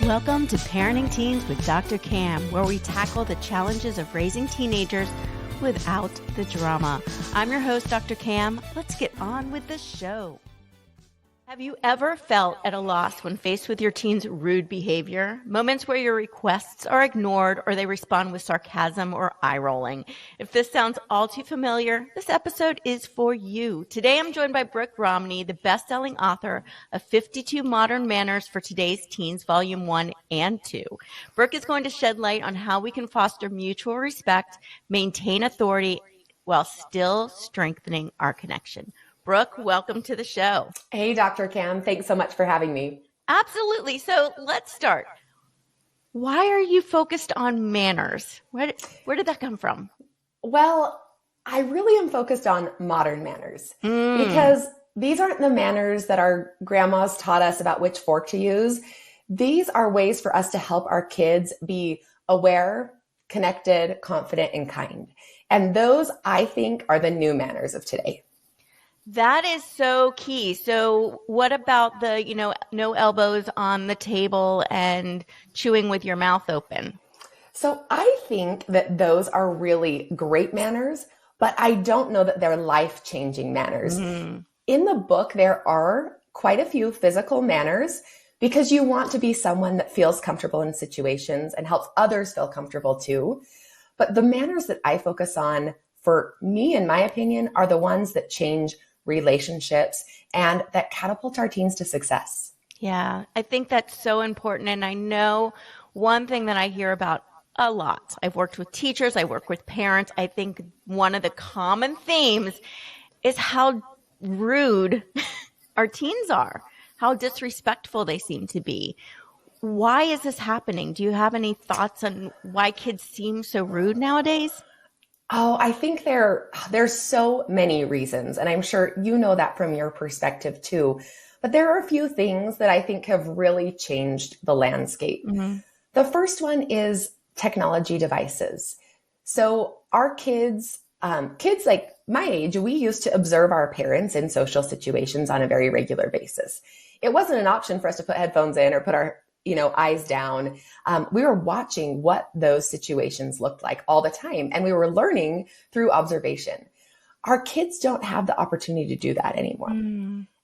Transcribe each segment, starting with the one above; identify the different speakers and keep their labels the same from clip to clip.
Speaker 1: Welcome to Parenting Teens with Dr. Cam, where we tackle the challenges of raising teenagers without the drama. I'm your host, Dr. Cam. Let's get on with the show. Have you ever felt at a loss when faced with your teen's rude behavior? Moments where your requests are ignored or they respond with sarcasm or eye rolling. If this sounds all too familiar, this episode is for you. Today I'm joined by Brooke Romney, the best-selling author of 52 Modern Manners for Today's Teens, Volume 1 and 2. Brooke is going to shed light on how we can foster mutual respect, maintain authority, while still strengthening our connection. Brooke, welcome to the show.
Speaker 2: Hey, Dr. Cam. Thanks so much for having me.
Speaker 1: Absolutely. So let's start. Why are you focused on manners? Where did that come from?
Speaker 2: Well, I really am focused on modern manners because these aren't the manners that our grandmas taught us about which fork to use. These are ways for us to help our kids be aware, connected, confident, and kind. And those, I think, are the new manners of today.
Speaker 1: That is so key. So what about the, no elbows on the table and chewing with your mouth open?
Speaker 2: So I think that those are really great manners, but I don't know that they're life-changing manners. In the book, there are quite a few physical manners because you want to be someone that feels comfortable in situations and helps others feel comfortable too. But the manners that I focus on, for me, in my opinion, are the ones that change relationships and that catapult our teens to success.
Speaker 1: Yeah, I think that's so important. And I know one thing that I hear about a lot, I've worked with teachers, I work with parents. I think one of the common themes is how rude our teens are, how disrespectful they seem to be. Why is this happening? Do you have any thoughts on why kids seem so rude nowadays?
Speaker 2: Oh, I think there's so many reasons, and I'm sure you know that from your perspective too. But there are a few things that I think have really changed the landscape. The first one is technology devices. So our kids like my age, we used to observe our parents in social situations on a very regular basis. It wasn't an option for us to put headphones in or put our eyes down. We were watching what those situations looked like all the time. And we were learning through observation. Our kids don't have the opportunity to do that anymore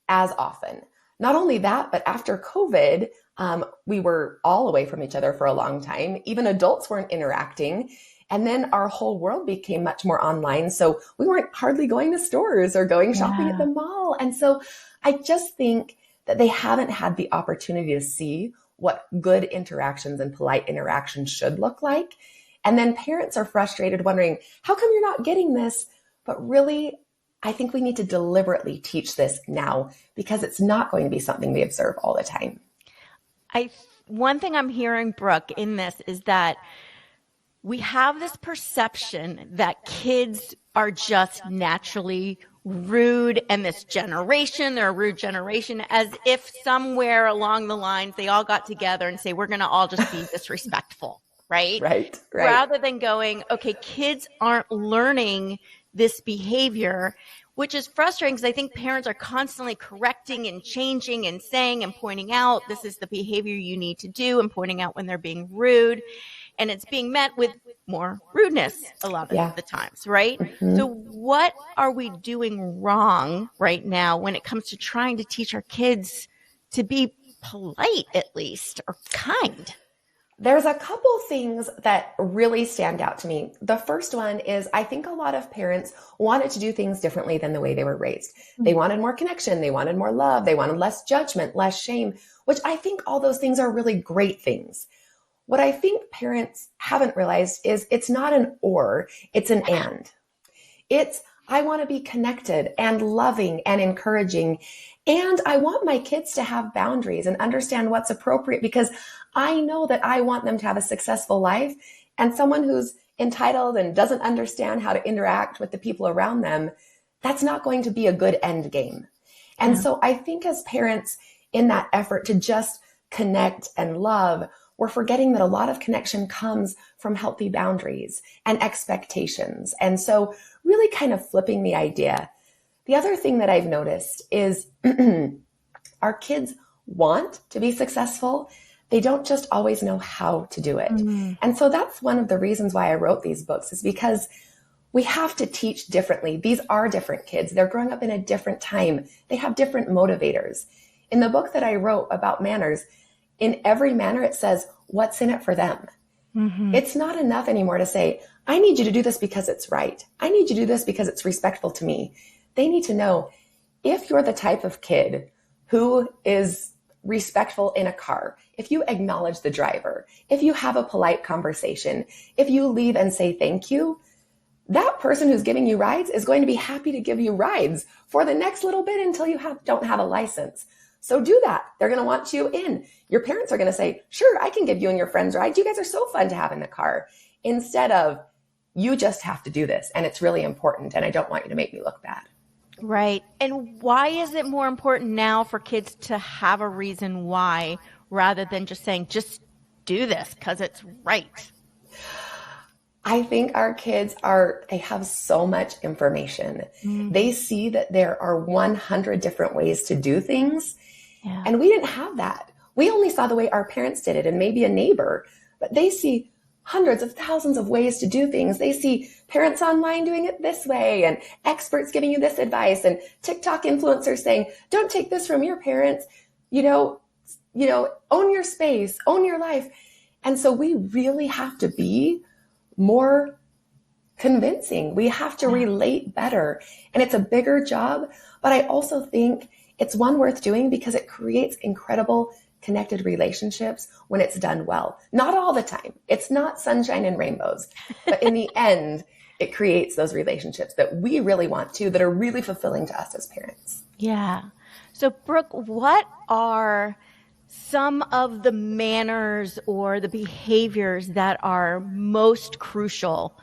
Speaker 2: as often. Not only that, but after COVID, we were all away from each other for a long time. Even adults weren't interacting. And then our whole world became much more online. So we weren't hardly going to stores or going shopping at the mall. And so I just think that they haven't had the opportunity to see what good interactions and polite interactions should look like. And then parents are frustrated wondering, how come you're not getting this? But really, I think we need to deliberately teach this now because it's not going to be something they observe all the time.
Speaker 1: One thing I'm hearing, Brooke, in this is that we have this perception that kids are just naturally rude, and this generation, they're a rude generation, as if somewhere along the lines they all got together and say, we're going to all just be disrespectful, right?
Speaker 2: Right.
Speaker 1: Rather than going, okay, kids aren't learning this behavior, which is frustrating because I think parents are constantly correcting and changing and saying and pointing out, this is the behavior you need to do, and pointing out when they're being rude. And it's being met with more rudeness a lot of the times, right? So what are we doing wrong right now when it comes to trying to teach our kids to be polite, at least, or kind?
Speaker 2: There's a couple things that really stand out to me. The first one is I think a lot of parents wanted to do things differently than the way they were raised. They wanted more connection. They wanted more love. They wanted less judgment, less shame, which I think all those things are really great things. What I think parents haven't realized is it's not an or, it's an and. It's, I want to be connected and loving and encouraging. And I want my kids to have boundaries and understand what's appropriate because I know that I want them to have a successful life. And someone who's entitled and doesn't understand how to interact with the people around them, that's not going to be a good end game. And so I think as parents, in that effort to just connect and love, we're forgetting that a lot of connection comes from healthy boundaries and expectations. And so really kind of flipping the idea. The other thing that I've noticed is our kids want to be successful. they don't just always know how to do it.
Speaker 1: Mm.
Speaker 2: And so that's one of the reasons why I wrote these books, is because we have to teach differently. These are different kids. They're growing up in a different time. They have different motivators. In the book that I wrote about manners, in every manner, it says, what's in it for them? Mm-hmm. It's not enough anymore to say, I need you to do this because it's right. I need you to do this because it's respectful to me. They need to know, if you're the type of kid who is respectful in a car, if you acknowledge the driver, if you have a polite conversation, if you leave and say thank you, that person who's giving you rides is going to be happy to give you rides for the next little bit until you don't have a license. So do that. They're going to want you in. Your parents are going to say, sure, I can give you and your friends rides. You guys are so fun to have in the car. Instead of, you just have to do this, and it's really important, and I don't want you to make me look bad.
Speaker 1: Right. And why is it more important now for kids to have a reason why, rather than just saying, just do this because it's right?
Speaker 2: I think our kids they have so much information. Mm-hmm. They see that there are 100 different ways to do things. Yeah. And we didn't have that. We only saw the way our parents did it and maybe a neighbor, but they see hundreds of thousands of ways to do things. They see parents online doing it this way, and experts giving you this advice, and TikTok influencers saying, don't take this from your parents, own your space, own your life. And so we really have to be more convincing. We have to relate better. And it's a bigger job, but I also think it's one worth doing because it creates incredible connected relationships when it's done well. Not all the time. It's not sunshine and rainbows, but in the end, it creates those relationships that we really want to, that are really fulfilling to us as parents.
Speaker 1: Yeah. So Brooke, what are some of the manners or the behaviors that are most crucial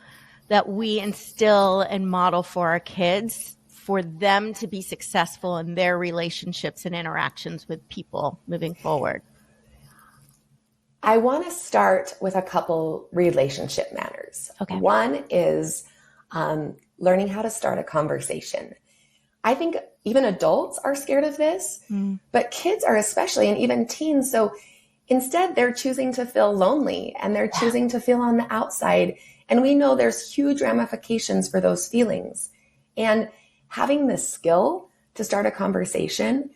Speaker 1: that we instill and model for our kids for them to be successful in their relationships and interactions with people moving forward?
Speaker 2: I want to start with a couple relationship manners. Okay. One is learning how to start a conversation. I think even adults are scared of this, but kids are especially, and even teens. So instead, they're choosing to feel lonely, and they're choosing to feel on the outside. And we know there's huge ramifications for those feelings. And having the skill to start a conversation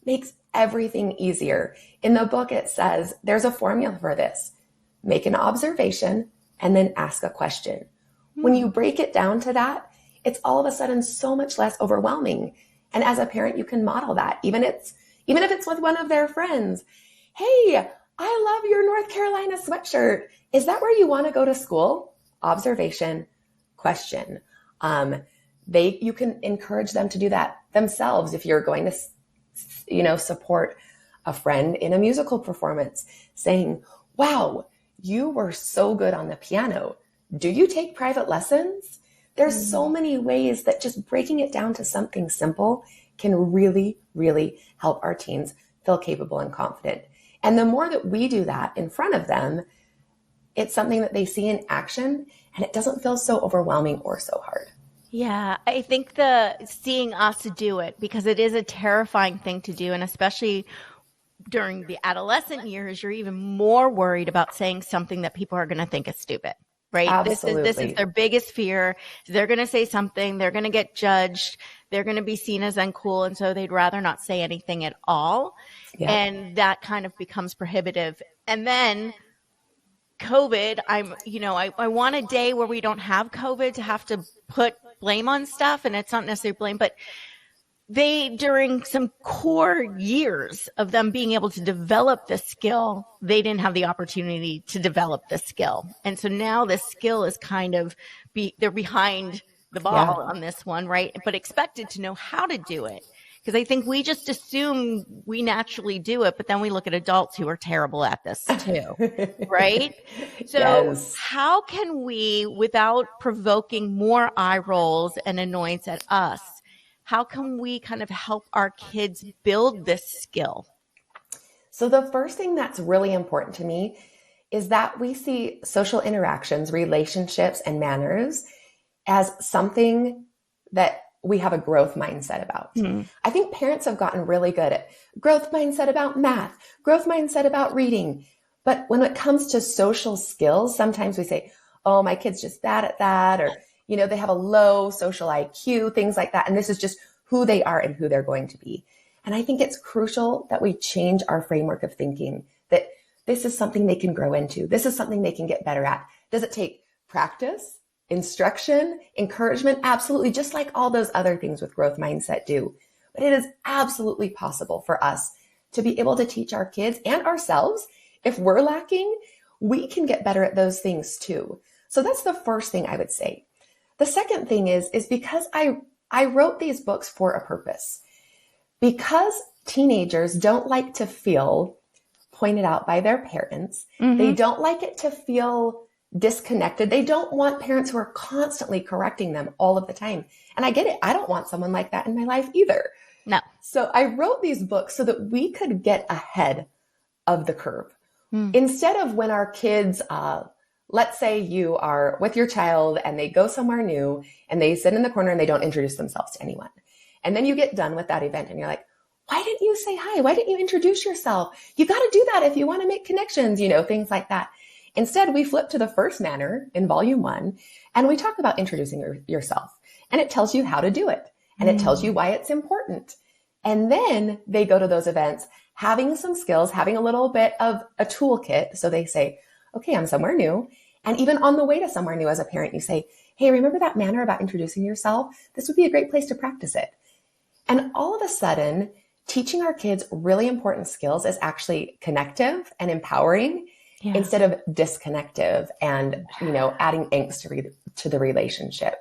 Speaker 2: makes everything easier. In the book, it says there's a formula for this. Make an observation and then ask a question. When you break it down to that, it's all of a sudden so much less overwhelming. And as a parent, you can model that, even if it's with one of their friends. Hey, I love your North Carolina sweatshirt. Is that where you want to go to school? Observation, question. You can encourage them to do that themselves. If you're going to, support a friend in a musical performance, saying, wow, you were so good on the piano. Do you take private lessons? There's so many ways that just breaking it down to something simple can really, really help our teens feel capable and confident. And the more that we do that in front of them, it's something that they see in action, and it doesn't feel so overwhelming or so hard.
Speaker 1: Yeah, I think seeing us do it, because it is a terrifying thing to do. And especially during the adolescent years, you're even more worried about saying something that people are going to think is stupid. Right.
Speaker 2: Absolutely.
Speaker 1: This is their biggest fear. They're going to say something. They're going to get judged. They're going to be seen as uncool. And so they'd rather not say anything at all. Yeah. And that kind of becomes prohibitive. And then COVID, I want a day where we don't have COVID to have to put blame on stuff. And it's not necessarily blame, but during some core years of them being able to develop this skill, they didn't have the opportunity to develop this skill. And so now this skill is kind of, they're behind the ball on this one, right? But expected to know how to do it. Because I think we just assume we naturally do it, but then we look at adults who are terrible at this too, right? So how can we, without provoking more eye rolls and annoyance at us, how can we kind of help our kids build this skill?
Speaker 2: So the first thing that's really important to me is that we see social interactions, relationships, and manners as something that we have a growth mindset about. I think parents have gotten really good at growth mindset about math, growth mindset about reading. But when it comes to social skills, sometimes we say, oh, my kid's just bad at that, or, they have a low social IQ, things like that. And this is just who they are and who they're going to be. And I think it's crucial that we change our framework of thinking, that this is something they can grow into. This is something they can get better at. Does it take practice, instruction, encouragement? Absolutely. Just like all those other things with growth mindset do. But it is absolutely possible for us to be able to teach our kids and ourselves. If we're lacking, we can get better at those things too. So that's the first thing I would say. The second thing is because I wrote these books for a purpose. Because teenagers don't like to feel pointed out by their parents. They don't like it to feel disconnected. They don't want parents who are constantly correcting them all of the time. And I get it. I don't want someone like that in my life either.
Speaker 1: No.
Speaker 2: So I wrote these books so that we could get ahead of the curve. Instead of when our kids, let's say you are with your child and they go somewhere new and they sit in the corner and they don't introduce themselves to anyone. And then you get done with that event and you're like, why didn't you say hi? Why didn't you introduce yourself? You got to do that if you want to make connections, things like that. Instead, we flip to the first manner in volume 1 and we talk about introducing yourself, and it tells you how to do it. And it tells you why it's important. And then they go to those events having some skills, having a little bit of a toolkit. So they say, okay, I'm somewhere new. And even on the way to somewhere new as a parent, you say, hey, remember that manner about introducing yourself? This would be a great place to practice it. And all of a sudden, teaching our kids really important skills is actually connective and empowering instead of disconnective and, adding angst to the relationship.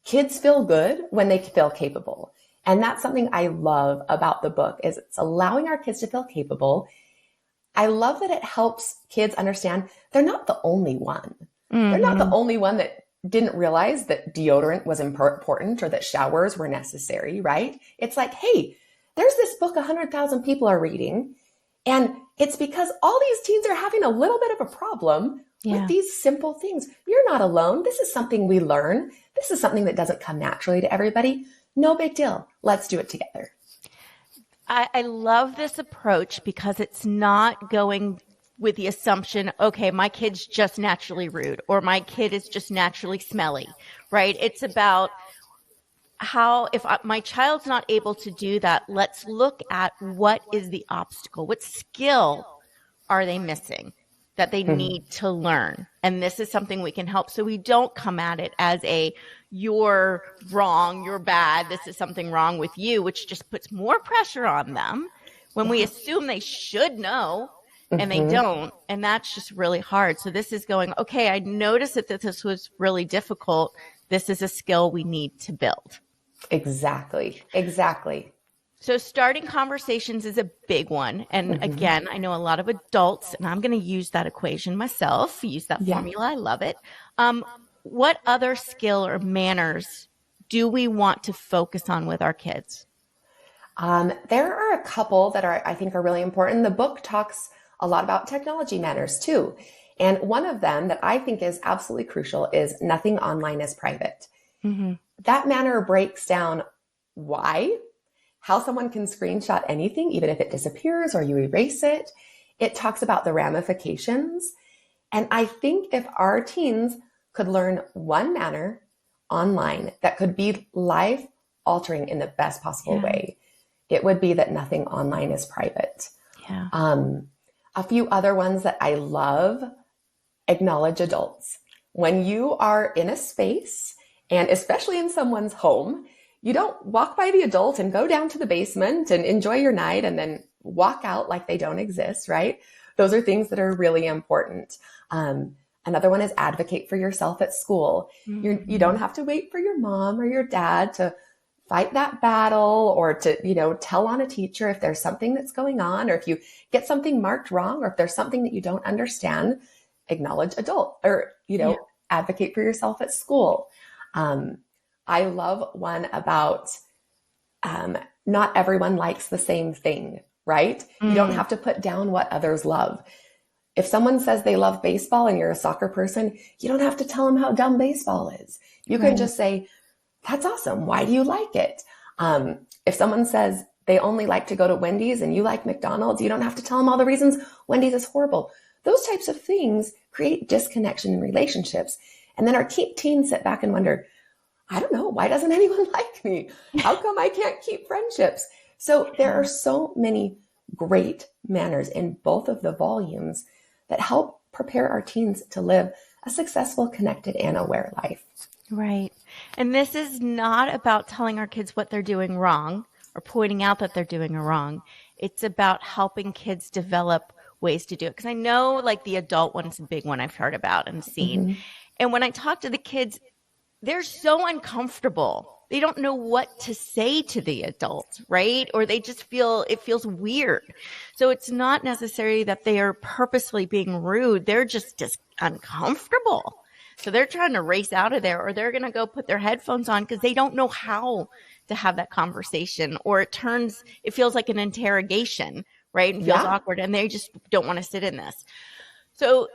Speaker 2: Kids feel good when they feel capable. And that's something I love about the book is it's allowing our kids to feel capable. I love that it helps kids understand they're not the only one. They're not the only one that didn't realize that deodorant was important or that showers were necessary, right? It's like, hey, there's this book 100,000 people are reading, and it's because all these teens are having a little bit of a problem with these simple things. You're not alone. This is something we learn. This is something that doesn't come naturally to everybody. No big deal. Let's do it together.
Speaker 1: I love this approach because it's not going with the assumption, okay, my kid's just naturally rude or my kid is just naturally smelly, right? It's about how, if my child's not able to do that, let's look at what is the obstacle, what skill are they missing that they need to learn. And this is something we can help. So we don't come at it as you're wrong, you're bad, this is something wrong with you, which just puts more pressure on them when we assume they should know and they don't. And that's just really hard. So this is going, okay, I noticed that this was really difficult. This is a skill we need to build.
Speaker 2: Exactly.
Speaker 1: So starting conversations is a big one. And again, I know a lot of adults, and I'm going to use that equation myself, use that formula. I love it. What other skill or manners do we want to focus on with our kids?
Speaker 2: There are a couple that I think are really important. The book talks a lot about technology manners too. And one of them that I think is absolutely crucial is nothing online is private. That manner breaks down why, how someone can screenshot anything, even if it disappears or you erase it. It talks about the ramifications. And I think if our teens could learn one manner online that could be life altering in the best possible way, it would be that nothing online is private. A few other ones that I love: acknowledge adults. When you are in a space, and especially in someone's home, you don't walk by the adult and go down to the basement and enjoy your night and then walk out like they don't exist, right? Those are things that are really important. Another one is advocate for yourself at school. You don't have to wait for your mom or your dad to fight that battle or to, tell on a teacher if there's something that's going on, or if you get something marked wrong, or if there's something that you don't understand, acknowledge adult or, advocate for yourself at school. I love one about not everyone likes the same thing, right? You don't have to put down what others love. If someone says they love baseball and you're a soccer person, you don't have to tell them how dumb baseball is. You can just say, that's awesome. Why do you like it? If someone says they only like to go to Wendy's and you like McDonald's, you don't have to tell them all the reasons Wendy's is horrible. Those types of things create disconnection in relationships. And then our teens sit back and wonder, I don't know, why doesn't anyone like me? How come I can't keep friendships? So there are so many great manners in both of the volumes that help prepare our teens to live a successful, connected, and aware life.
Speaker 1: Right. And this is not about telling our kids what they're doing wrong or pointing out that they're doing wrong. It's about helping kids develop ways to do it. Because I know like the adult one is a big one I've heard about and seen. Mm-hmm. And when I talk to the kids, they're so uncomfortable. They don't know what to say to the adult, right? Or they just it feels weird. So it's not necessarily that they are purposely being rude. They're just uncomfortable. So they're trying to race out of there, or they're going to go put their headphones on because they don't know how to have that conversation, or it feels like an interrogation, right? And feels awkward, and they just don't want to sit in this. So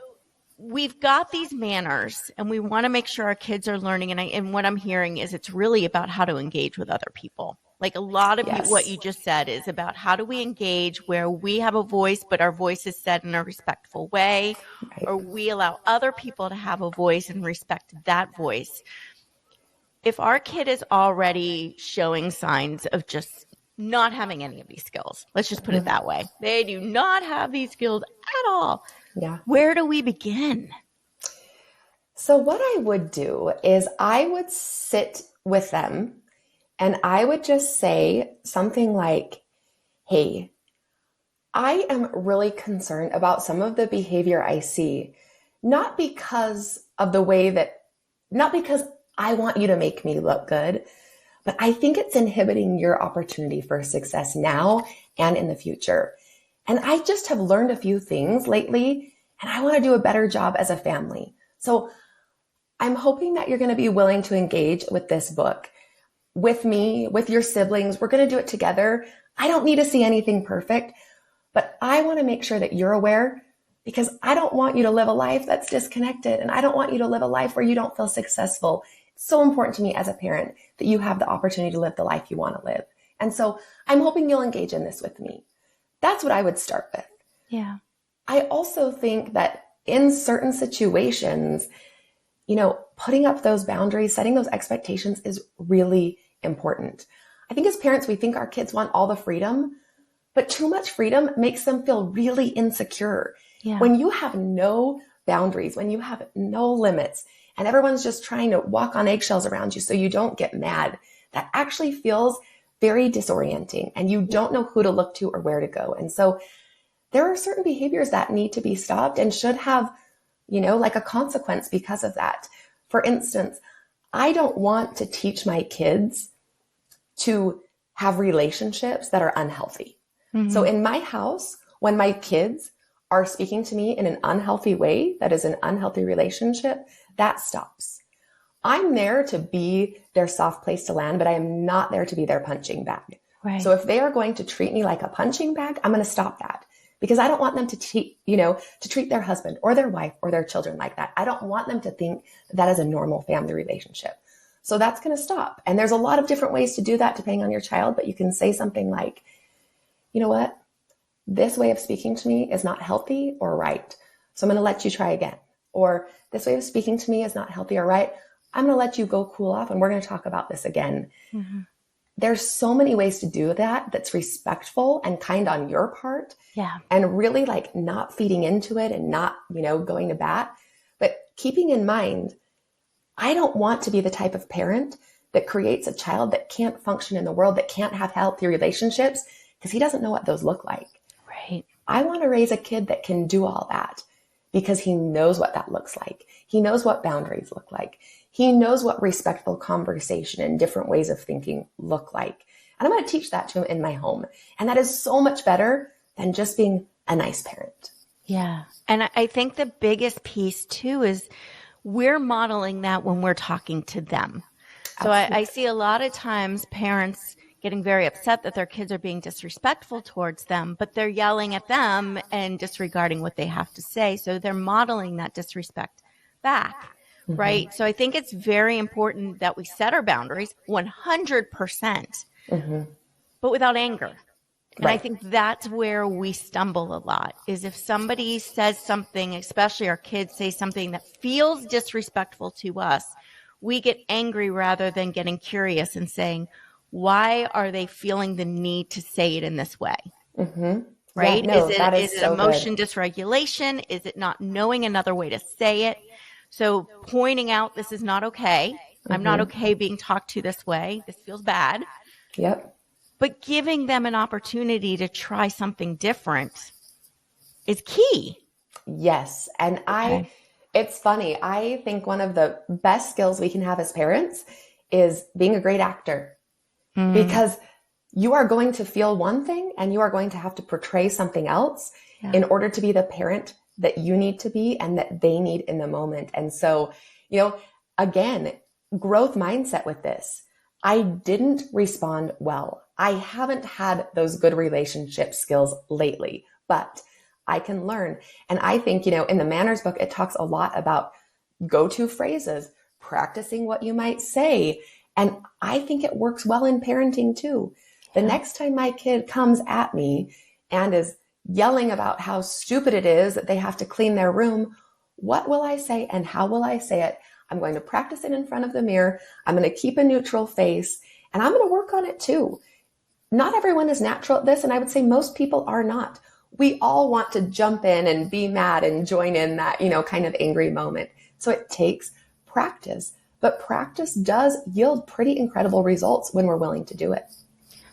Speaker 1: we've got these manners, and we want to make sure our kids are learning. And what I'm hearing is it's really about how to engage with other people. Like a lot of what you just said is about how do we engage where we have a voice, but our voice is said in a respectful way, or we allow other people to have a voice and respect that voice. If our kid is already showing signs of just not having any of these skills, let's just put it that way. They do not have these skills at all.
Speaker 2: Yeah.
Speaker 1: Where do we begin?
Speaker 2: So what I would do is I would sit with them and I would just say something like, hey, I am really concerned about some of the behavior I see, not because I want you to make me look good, but I think it's inhibiting your opportunity for success now and in the future. And I just have learned a few things lately, and I want to do a better job as a family. So I'm hoping that you're going to be willing to engage with this book. With me, with your siblings, we're going to do it together. I don't need to see anything perfect, but I want to make sure that you're aware, because I don't want you to live a life that's disconnected, and I don't want you to live a life where you don't feel successful. It's so important to me as a parent that you have the opportunity to live the life you want to live. And so I'm hoping you'll engage in this with me. That's what I would start with.
Speaker 1: Yeah.
Speaker 2: I also think that in certain situations, putting up those boundaries, setting those expectations is really important. I think as parents, we think our kids want all the freedom, but too much freedom makes them feel really insecure. Yeah. When you have no boundaries, when you have no limits, and everyone's just trying to walk on eggshells around you so you don't get mad, that actually feels very disorienting, and you don't know who to look to or where to go. And so there are certain behaviors that need to be stopped and should have, like a consequence because of that. For instance, I don't want to teach my kids to have relationships that are unhealthy. Mm-hmm. So in my house, when my kids are speaking to me in an unhealthy way, that is an unhealthy relationship, that stops. I'm there to be their soft place to land, but I am not there to be their punching bag. Right. So if they are going to treat me like a punching bag, I'm going to stop that, because I don't want them to treat their husband or their wife or their children like that. I don't want them to think that is a normal family relationship. So that's going to stop. And there's a lot of different ways to do that depending on your child, but you can say something like, you know what? This way of speaking to me is not healthy or right. So I'm going to let you try again. Or this way of speaking to me is not healthy or right. I'm going to let you go cool off and we're going to talk about this again. Mm-hmm. There's so many ways to do that that's respectful and kind on your part. Yeah. And really like not feeding into it and not, going to bat. But keeping in mind, I don't want to be the type of parent that creates a child that can't function in the world, that can't have healthy relationships, because he doesn't know what those look like. Right. I want to raise a kid that can do all that because he knows what that looks like. He knows what boundaries look like. He knows what respectful conversation and different ways of thinking look like. And I'm going to teach that to him in my home. And that is so much better than just being a nice parent.
Speaker 1: Yeah. And I think the biggest piece too is we're modeling that when we're talking to them. So I see a lot of times parents getting very upset that their kids are being disrespectful towards them, but they're yelling at them and disregarding what they have to say. So they're modeling that disrespect back, mm-hmm. right? So I think it's very important that we set our boundaries 100%, mm-hmm. but without anger. And I think that's where we stumble a lot, is if somebody says something, especially our kids say something that feels disrespectful to us, we get angry rather than getting curious and saying, why are they feeling the need to say it in this way?
Speaker 2: Mm-hmm.
Speaker 1: Right?
Speaker 2: Yeah, no,
Speaker 1: Is it emotion dysregulation? Is it not knowing another way to say it? So pointing out this is not okay. I'm not okay being talked to this way. This feels bad.
Speaker 2: Yep.
Speaker 1: But giving them an opportunity to try something different is key.
Speaker 2: Yes. And it's funny. I think one of the best skills we can have as parents is being a great actor, because you are going to feel one thing and you are going to have to portray something else in order to be the parent that you need to be and that they need in the moment. And so, again, growth mindset with this. I didn't respond well. I haven't had those good relationship skills lately, but I can learn. And I think, in the manners book, it talks a lot about go-to phrases, practicing what you might say. And I think it works well in parenting too. The next time my kid comes at me and is yelling about how stupid it is that they have to clean their room, what will I say and how will I say it? I'm going to practice it in front of the mirror. I'm going to keep a neutral face, and I'm going to work on it too. Not everyone is natural at this, and I would say most people are not. We all want to jump in and be mad and join in that, kind of angry moment. So it takes practice, but practice does yield pretty incredible results when we're willing to do it.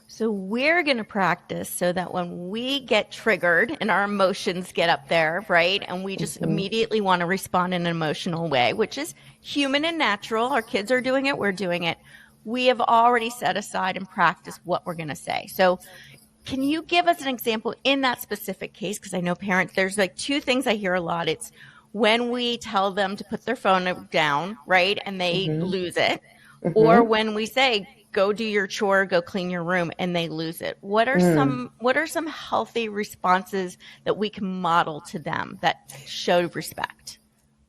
Speaker 1: So we're going to practice so that when we get triggered and our emotions get up there, right, and we just immediately want to respond in an emotional way, which is human and natural. Our kids are doing it. We're doing it. We have already set aside and practiced what we're going to say. So can you give us an example in that specific case? Because I know parents, there's like two things I hear a lot. It's when we tell them to put their phone down, right, and they lose it, or when we say, go do your chore, go clean your room, and they lose it. What are some healthy responses that we can model to them that show respect?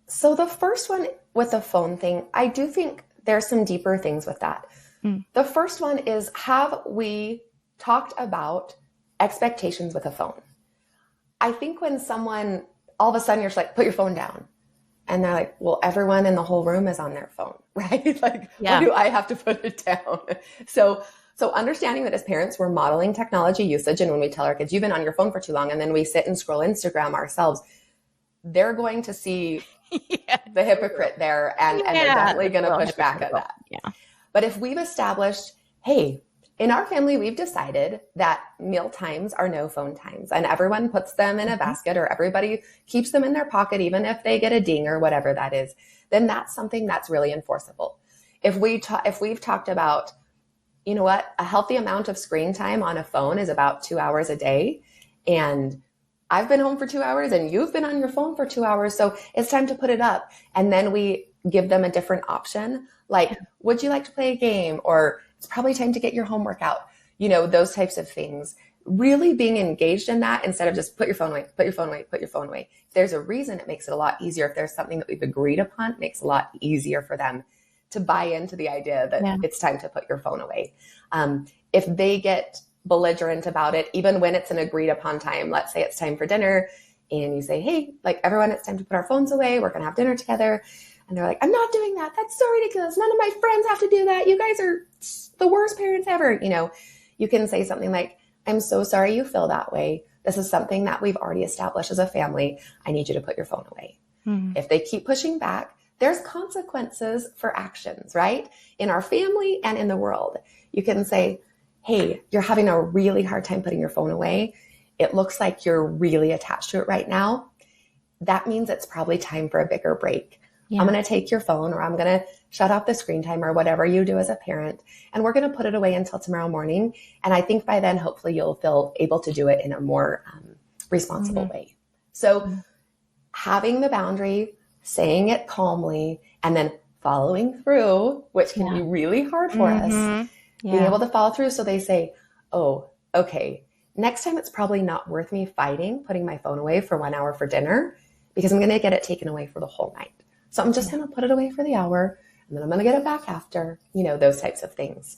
Speaker 2: So the first one with the phone thing, I do think there's some deeper things with that. The first one is, have we talked about expectations with a phone? I think when someone, all of a sudden you're just like, put your phone down. And they're like, well, everyone in the whole room is on their phone, right? Why do I have to put it down? So understanding that as parents, we're modeling technology usage. And when we tell our kids, you've been on your phone for too long, and then we sit and scroll Instagram ourselves, they're going to see the hypocrite there. And they're definitely going to push back at that. Yeah. But if we've established, hey, in our family, we've decided that meal times are no phone times, and everyone puts them in a basket, or everybody keeps them in their pocket, even if they get a ding or whatever that is, then that's something that's really enforceable. If we've talked about, a healthy amount of screen time on a phone is about 2 hours a day, and I've been home for 2 hours and you've been on your phone for 2 hours, so it's time to put it up. And then we give them a different option, like, would you like to play a game? Or it's probably time to get your homework out. Those types of things. Really being engaged in that instead of just put your phone away, put your phone away, put your phone away. If there's a reason, it makes it a lot easier. If there's something that we've agreed upon, it makes it a lot easier for them to buy into the idea that it's time to put your phone away. If they get belligerent about it, even when it's an agreed upon time, let's say it's time for dinner and you say, hey, everyone, it's time to put our phones away. We're going to have dinner together. And they're like, I'm not doing that. That's so ridiculous. None of my friends have to do that. You guys are the worst parents ever. You can say something like, I'm so sorry you feel that way. This is something that we've already established as a family. I need you to put your phone away. If they keep pushing back, there's consequences for actions, right? In our family and in the world. You can say, hey, you're having a really hard time putting your phone away. It looks like you're really attached to it right now. That means it's probably time for a bigger break. I'm going to take your phone, or I'm going to shut off the screen time, or whatever you do as a parent, and we're going to put it away until tomorrow morning. And I think by then, hopefully you'll feel able to do it in a more responsible way. So having the boundary, saying it calmly, and then following through, which can be really hard for us, being able to follow through. So they say, oh, okay, next time it's probably not worth me fighting, putting my phone away for 1 hour for dinner, because I'm going to get it taken away for the whole night. So I'm just going to put it away for the hour, and then I'm going to get it back after, those types of things.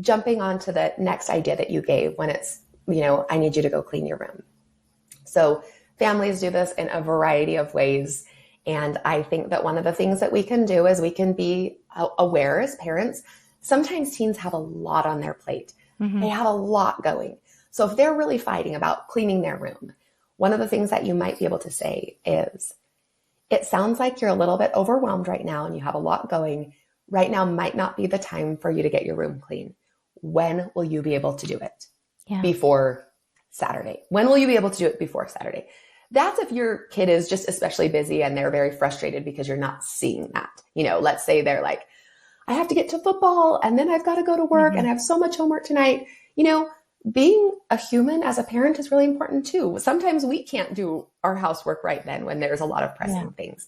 Speaker 2: jumping on to the next idea that you gave when it's, I need you to go clean your room. So families do this in a variety of ways. And I think that one of the things that we can do is we can be aware as parents. Sometimes teens have a lot on their plate. Mm-hmm. They have a lot going. So if they're really fighting about cleaning their room, one of the things that you might be able to say is, it sounds like you're a little bit overwhelmed right now and you have a lot going. Right now might not be the time for you to get your room clean. When will you be able to do it? Before Saturday. When will you be able to do it before Saturday? That's if your kid is just especially busy and they're very frustrated because you're not seeing that. Let's say they're like, I have to get to football and then I've got to go to work and I have so much homework tonight. Being a human as a parent is really important too. Sometimes we can't do our housework right then when there's a lot of pressing things.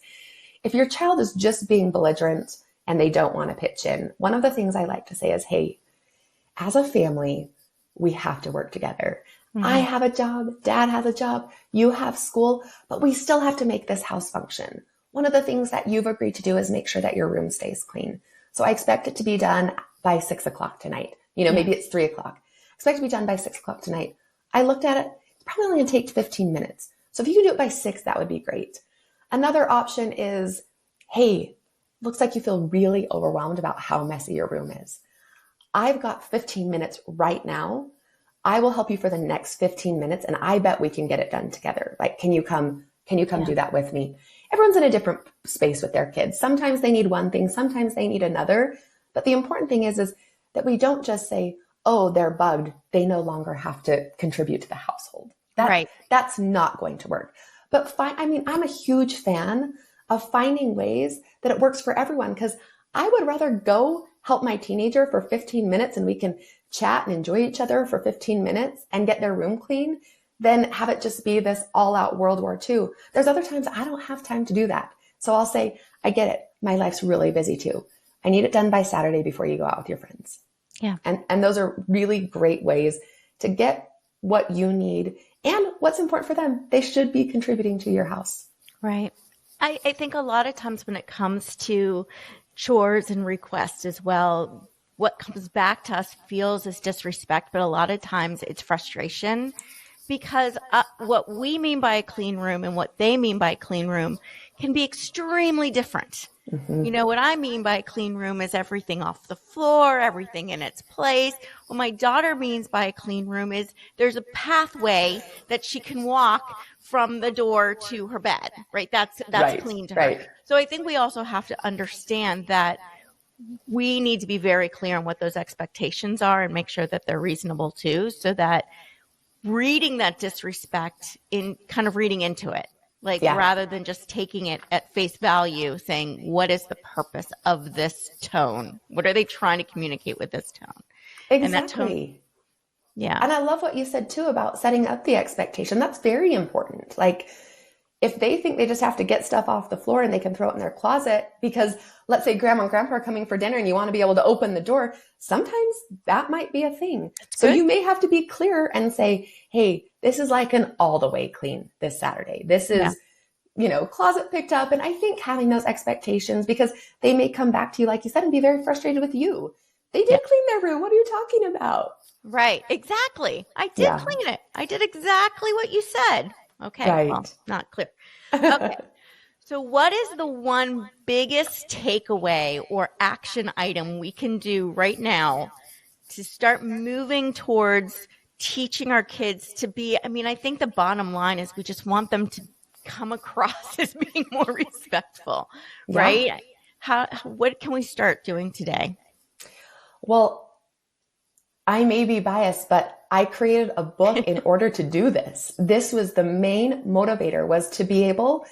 Speaker 2: If your child is just being belligerent and they don't want to pitch in, one of the things I like to say is, hey, as a family, we have to work together. Mm-hmm. I have a job, dad has a job, you have school, but we still have to make this house function. One of the things that you've agreed to do is make sure that your room stays clean. So I expect it to be done by 6:00 tonight. Maybe it's 3:00. Expect to be done by 6:00 tonight. I looked at it. It's probably only going to take 15 minutes. So if you can do it by 6, that would be great. Another option is, hey, looks like you feel really overwhelmed about how messy your room is. I've got 15 minutes right now. I will help you for the next 15 minutes. And I bet we can get it done together. Like, can you come do that with me? Everyone's in a different space with their kids. Sometimes they need one thing. Sometimes they need another. But the important thing is that we don't just say, oh, they're bugged, they no longer have to contribute to the household. That's not going to work. But I'm a huge fan of finding ways that it works for everyone, because I would rather go help my teenager for 15 minutes and we can chat and enjoy each other for 15 minutes and get their room clean than have it just be this all-out World War II. There's other times I don't have time to do that. So I'll say, I get it. My life's really busy too. I need it done by Saturday before you go out with your friends. Yeah. And those are really great ways to get what you need and what's important for them. They should be contributing to your house.
Speaker 1: Right. I think a lot of times when it comes to chores and requests as well, what comes back to us feels as disrespect, but a lot of times it's frustration, because what we mean by a clean room and what they mean by a clean room can be extremely different. Mm-hmm. What I mean by a clean room is everything off the floor, everything in its place. What my daughter means by a clean room is there's a pathway that she can walk from the door to her bed, right? That's right, clean to her. Right. So I think we also have to understand that we need to be very clear on what those expectations are and make sure that they're reasonable too, so that reading that disrespect in kind of reading into it. Rather than just taking it at face value, saying, what is the purpose of this tone? What are they trying to communicate with this tone?
Speaker 2: Exactly. And that tone, yeah. And I love what you said too about setting up the expectation. That's very important. Like, if they think they just have to get stuff off the floor and they can throw it in their closet because, let's say, grandma and grandpa are coming for dinner and you want to be able to open the door, sometimes that might be a thing. So you may have to be clear and say, hey, this is like an all the way clean this Saturday. This is, closet picked up. And I think having those expectations, because they may come back to you, like you said, and be very frustrated with you. They did clean their room. What are you talking about?
Speaker 1: Right. Exactly. I did clean it. I did exactly what you said. Okay. Right. Well, not clear. Okay. So what is the one biggest takeaway or action item we can do right now to start moving towards teaching our kids to be, I think the bottom line is we just want them to come across as being more respectful, right? What can we start doing today?
Speaker 2: Well, I may be biased, but I created a book in order to do this. This was the main motivator, was to be able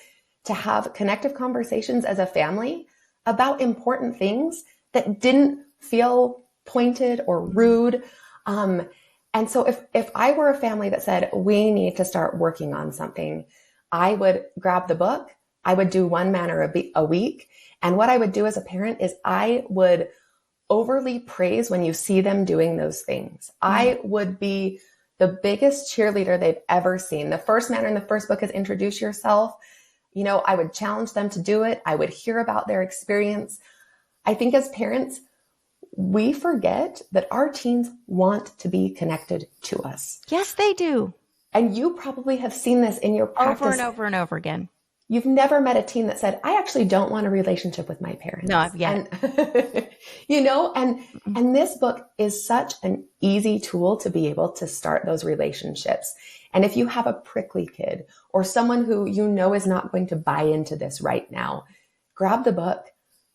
Speaker 2: to have connective conversations as a family about important things that didn't feel pointed or rude. And so if I were a family that said, we need to start working on something, I would grab the book. I would do one manner a week. And what I would do as a parent is I would overly praise when you see them doing those things. I would be the biggest cheerleader they've ever seen. The first manner in the first book is introduce yourself. I would challenge them to do it. I would hear about their experience. I think as parents, we forget that our teens want to be connected to us.
Speaker 1: Yes, they do.
Speaker 2: And you probably have seen this in your practice.
Speaker 1: Over and over and over again.
Speaker 2: You've never met a teen that said, I actually don't want a relationship with my parents.
Speaker 1: No, I've yet.
Speaker 2: And, and this book is such an easy tool to be able to start those relationships. And if you have a prickly kid or someone who you know is not going to buy into this right now, grab the book,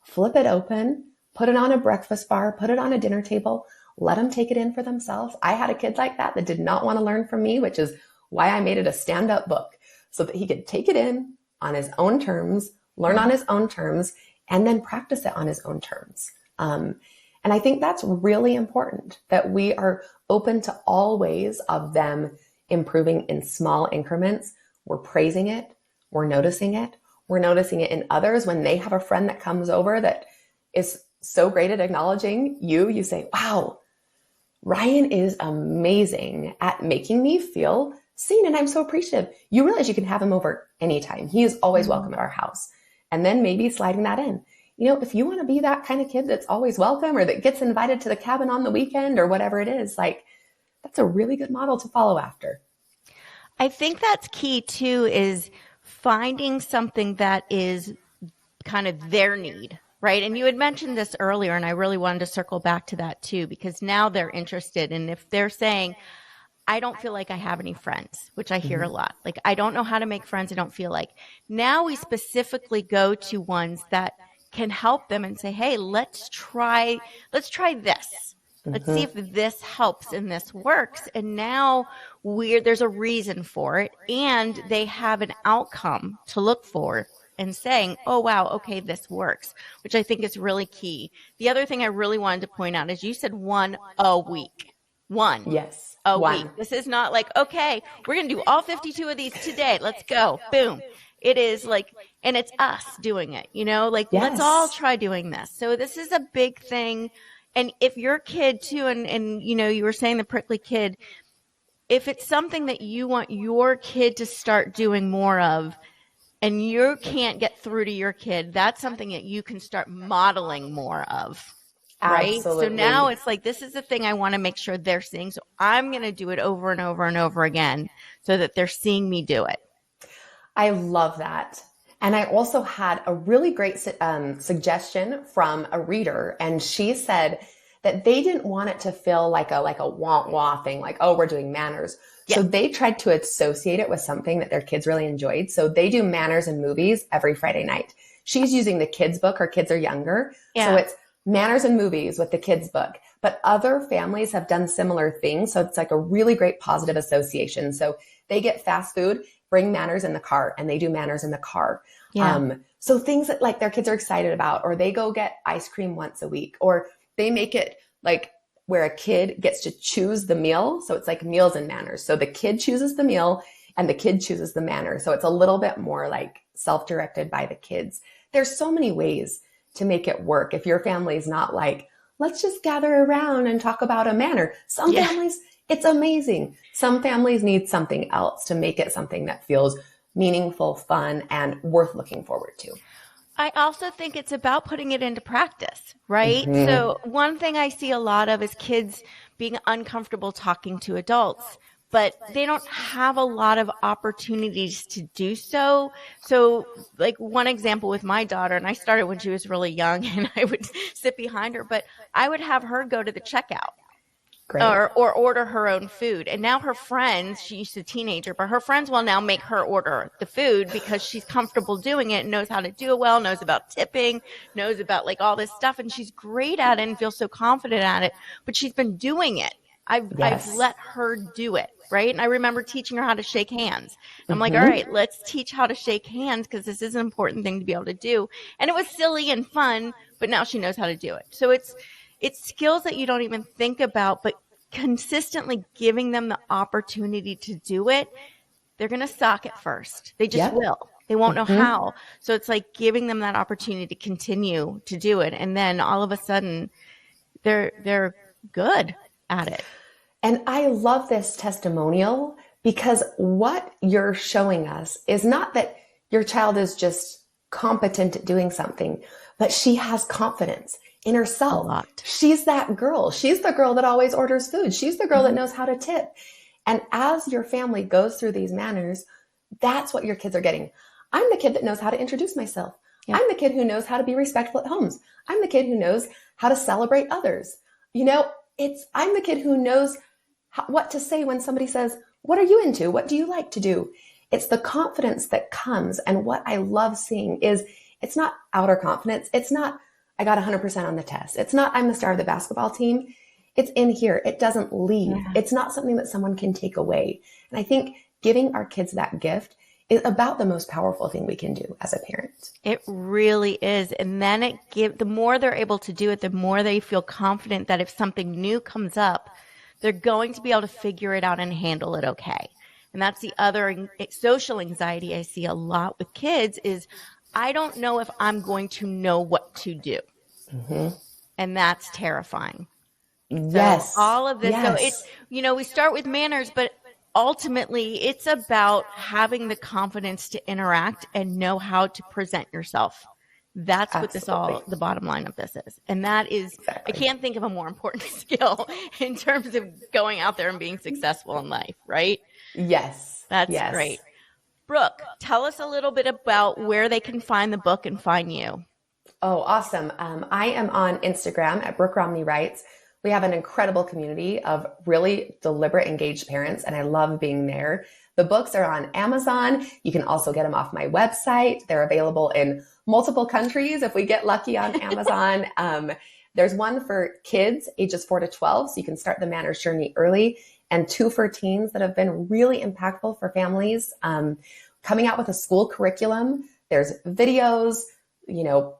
Speaker 2: flip it open, put it on a breakfast bar, put it on a dinner table, let them take it in for themselves. I had a kid like that did not want to learn from me, which is why I made it a stand-up book so that he could take it in on his own terms, learn on his own terms, and then practice it on his own terms. And I think that's really important, that we are open to all ways of them improving in small increments. We're praising it. We're noticing it. We're noticing it in others. When they have a friend that comes over that is so great at acknowledging you, you say, wow, Ryan is amazing at making me feel seen, and I'm so appreciative. You realize you can have him over anytime. He is always welcome at our house. And then maybe sliding that in. You know, if you want to be that kind of kid that's always welcome or that gets invited to the cabin on the weekend or whatever it is, like, that's a really good model to follow after.
Speaker 1: I think that's key too, is finding something that is kind of their need, right? And you had mentioned this earlier, and I really wanted to circle back to that too, because now they're interested. And if they're saying, I don't feel like I have any friends, which I hear a lot. Like, I don't know how to make friends. I don't feel like. Now we specifically go to ones that can help them and say, hey, let's try this. Let's see if this helps and this works. And now there's a reason for it, and they have an outcome to look for and saying, oh, wow, okay, this works, which I think is really key. The other thing I really wanted to point out is you said one a week. One.
Speaker 2: Yes.
Speaker 1: A week. This is not like, okay, we're going to do all 52 of these today. Let's go. Boom. It is like, and it's us doing it, like, let's all try doing this. So this is a big thing. And if your kid too, and you were saying the prickly kid, if it's something that you want your kid to start doing more of, and you can't get through to your kid, that's something that you can start modeling more of. Right.
Speaker 2: Absolutely.
Speaker 1: So now it's like, this is the thing I want to make sure they're seeing. So I'm going to do it over and over and over again so that they're seeing me do it.
Speaker 2: I love that. And I also had a really great suggestion from a reader. And she said that they didn't want it to feel like a wah-wah thing, like, oh, we're doing manners. Yeah. So they tried to associate it with something that their kids really enjoyed. So they do manners and movies every Friday night. She's using the kids book. Her kids are younger. Yeah. So it's manners and movies with the kids book, but other families have done similar things. So it's like a really great positive association. So they get fast food, bring manners in the car, and they do manners in the car. Yeah. So things that like their kids are excited about, or they go get ice cream once a week, or they make it like where a kid gets to choose the meal. So it's like meals and manners. So the kid chooses the meal and the kid chooses the manner. So it's a little bit more like self-directed by the kids. There's so many ways to make it work. If your family's not like, let's just gather around and talk about a manner. Some families, it's amazing. Some families need something else to make it something that feels meaningful, fun, and worth looking forward to.
Speaker 1: I also think it's about putting it into practice, right? Mm-hmm. So one thing I see a lot of is kids being uncomfortable talking to adults, but they don't have a lot of opportunities to do so. So like one example with my daughter, and I started when she was really young and I would sit behind her, but I would have her go to the checkout. Great. Or order her own food. And now her friends, she's a teenager, but her friends will now make her order the food because she's comfortable doing it, knows how to do it well, knows about tipping, knows about like all this stuff. And she's great at it and feels so confident at it, but she's been doing it. I've let her do it. Right. And I remember teaching her how to shake hands. I'm like, all right, let's teach how to shake hands because this is an important thing to be able to do. And it was silly and fun, but now she knows how to do it. So it's skills that you don't even think about, but consistently giving them the opportunity to do it. They're going to suck at first. They just will. They won't know how. So it's like giving them that opportunity to continue to do it. And then all of a sudden they're good at it.
Speaker 2: And I love this testimonial because what you're showing us is not that your child is just competent at doing something, but she has confidence inner
Speaker 1: A
Speaker 2: self.
Speaker 1: lot.
Speaker 2: She's that girl. She's the girl that always orders food. She's the girl that knows how to tip. And as your family goes through these manners, that's what your kids are getting. I'm the kid that knows how to introduce myself.
Speaker 1: Yep.
Speaker 2: I'm the kid who knows how to be respectful at homes. I'm the kid who knows how to celebrate others. I'm the kid who knows what to say when somebody says, what are you into? What do you like to do? It's the confidence that comes. And what I love seeing is it's not outer confidence. It's not, I got 100% on the test. It's not, I'm the star of the basketball team. It's in here. It doesn't leave.
Speaker 1: Yeah.
Speaker 2: It's not something that someone can take away. And I think giving our kids that gift is about the most powerful thing we can do as a parent.
Speaker 1: It really is. And then the more they're able to do it, the more they feel confident that if something new comes up, they're going to be able to figure it out and handle it okay. And that's the other social anxiety I see a lot with kids is I don't know if I'm going to know what to do. Mm-hmm. And that's terrifying.
Speaker 2: Yes.
Speaker 1: So all of this.
Speaker 2: Yes.
Speaker 1: So it's, we start with manners, but ultimately it's about having the confidence to interact and know how to present yourself. That's what the bottom line of this is. And that is, exactly. I can't think of a more important skill in terms of going out there and being successful in life, right?
Speaker 2: Yes.
Speaker 1: That's great. Brooke, tell us a little bit about where they can find the book and find you.
Speaker 2: Oh, awesome. I am on Instagram at Brooke Romney Writes. We have an incredible community of really deliberate, engaged parents, and I love being there. The books are on Amazon. You can also get them off my website. They're available in multiple countries if we get lucky on Amazon. There's one for kids ages 4 to 12, so you can start the manners journey early, and 2 for teens that have been really impactful for families. Coming out with a school curriculum. There's videos,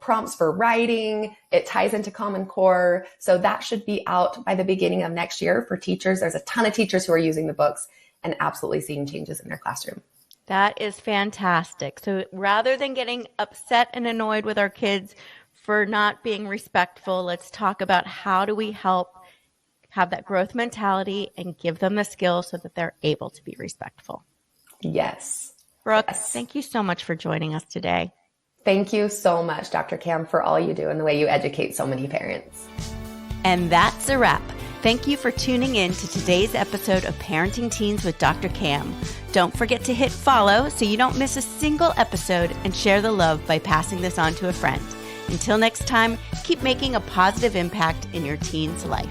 Speaker 2: prompts for writing. It ties into Common Core. So that should be out by the beginning of next year for teachers. There's a ton of teachers who are using the books and absolutely seeing changes in their classroom.
Speaker 1: That is fantastic. So rather than getting upset and annoyed with our kids for not being respectful, let's talk about how do we help have that growth mentality and give them the skills so that they're able to be respectful.
Speaker 2: Yes.
Speaker 1: Brooke,
Speaker 2: yes.
Speaker 1: Thank you so much for joining us today.
Speaker 2: Thank you so much, Dr. Cam, for all you do and the way you educate so many parents.
Speaker 1: And that's a wrap. Thank you for tuning in to today's episode of Parenting Teens with Dr. Cam. Don't forget to hit follow so you don't miss a single episode, and share the love by passing this on to a friend. Until next time, keep making a positive impact in your teen's life.